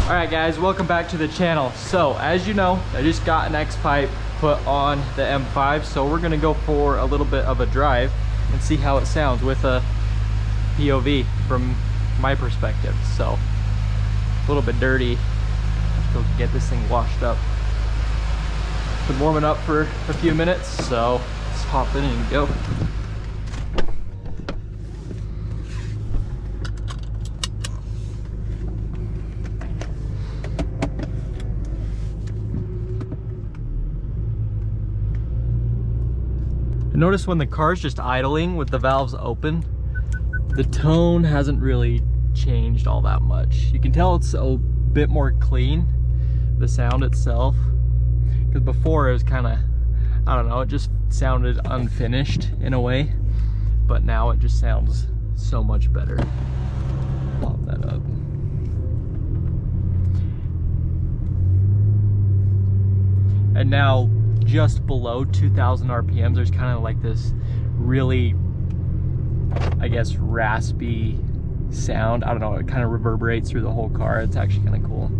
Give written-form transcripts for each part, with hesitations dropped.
All right guys, welcome back to the channel. So as you know, I just got an X pipe put on the M5, so we're gonna go for a little bit of a drive and see how it sounds with a POV from my perspective. So a little bit dirty. Let's go get this thing washed up. Been warming up for a few minutes, so let's hop in and go. Notice when the car's just idling with the valves open, the tone hasn't really changed all that much. You can tell it's a bit more clean, the sound itself, because before it was kind of, I don't know, it just sounded unfinished in a way, but now it just sounds so much better. Pop that up. And now, just below 2,000 RPMs, there's kind of like this really, I guess, raspy sound. I don't know, it kind of reverberates through the whole car. It's actually kind of cool.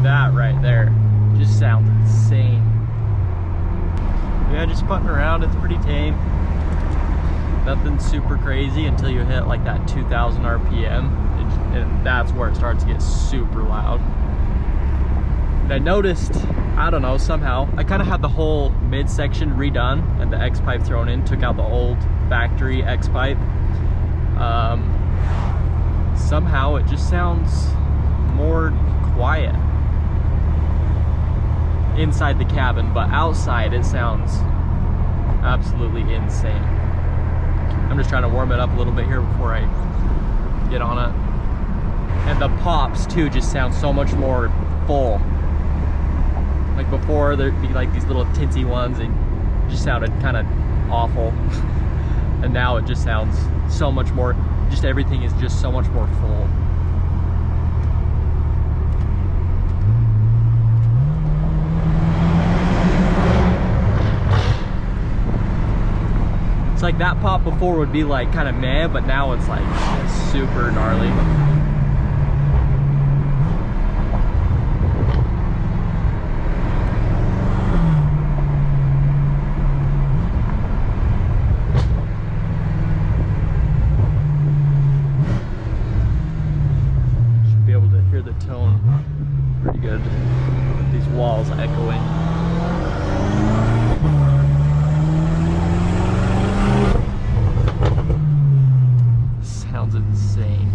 That right there just sounds insane. Yeah, just putting around, it's pretty tame. Nothing super crazy until you hit like that 2,000 RPM, and that's where it starts to get super loud. And I noticed, I don't know, somehow, I kind of had the whole midsection redone and the X pipe thrown in, took out the old factory X pipe. Somehow it just sounds more quiet inside the cabin, but outside it sounds absolutely insane. I'm just trying to warm it up a little bit here before I get on it. And the pops too just sound so much more full. Like before there'd be like these little tinsy ones and just sounded kind of awful. And now it just sounds so much more, just everything is just so much more full. Like that pop before would be like kind of meh, but now it's like super gnarly. Should be able to hear the tone pretty good with these walls echoing. Sounds insane.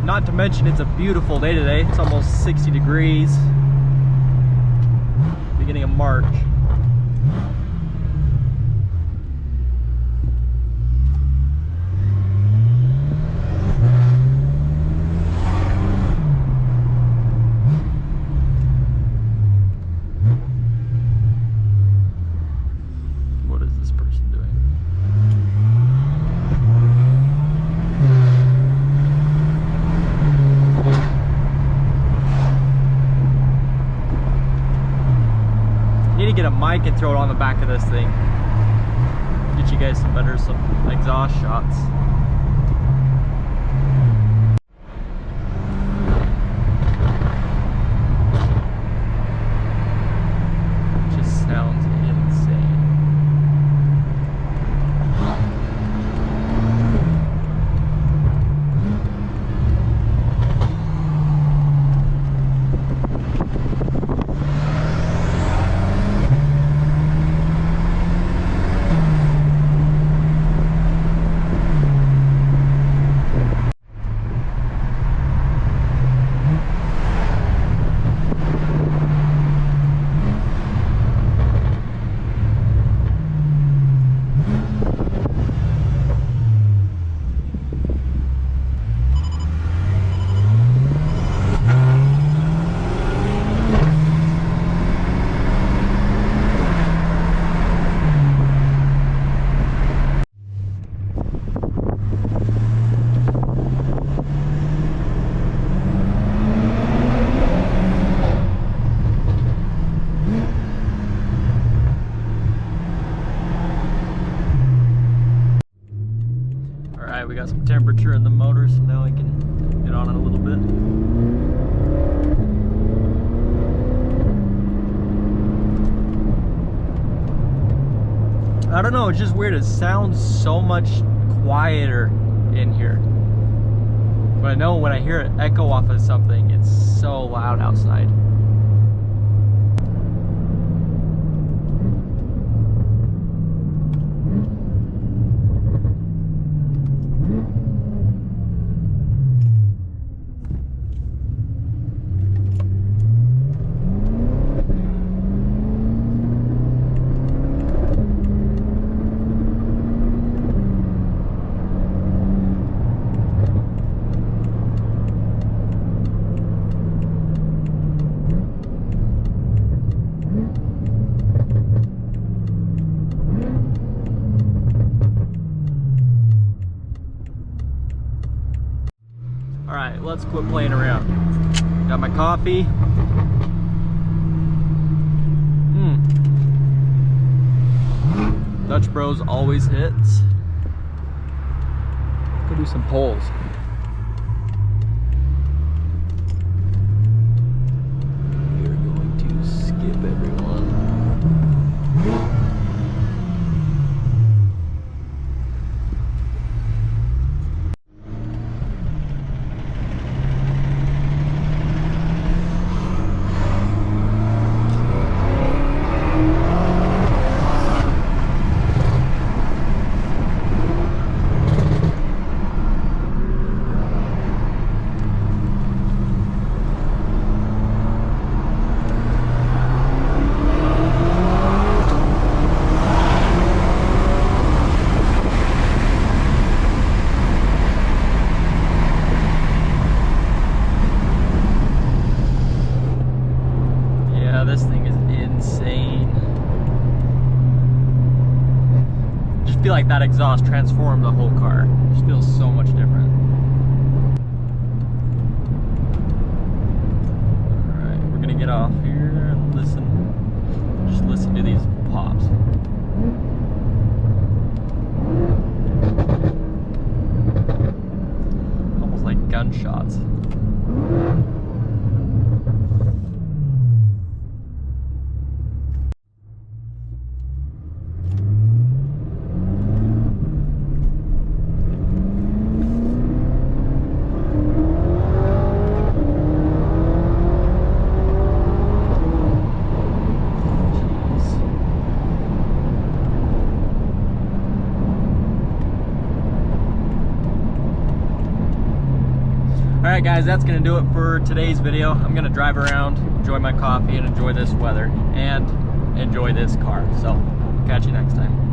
Not to mention it's a beautiful day today. It's almost 60 degrees. Beginning of March. What is this person doing? Get a mic and throw it on the back of this thing. Get you guys some exhaust shots. It just sounds insane. got some temperature in the motor, so now I can get on it a little bit. I don't know, it's just weird. It sounds so much quieter in here. But I know when I hear it echo off of something, it's so loud outside. Alright, let's quit playing around. Got my coffee. Dutch Bros always hits. Go do some pulls. We're going to skip everyone. This thing is insane. Just feel like that exhaust transformed the whole car. It just feels so much different. Alright, we're gonna get off here and just listen to these pops. Almost like gunshots. Alright guys, that's going to do it for today's video. I'm going to drive around, enjoy my coffee, and enjoy this weather, and enjoy this car. So, catch you next time.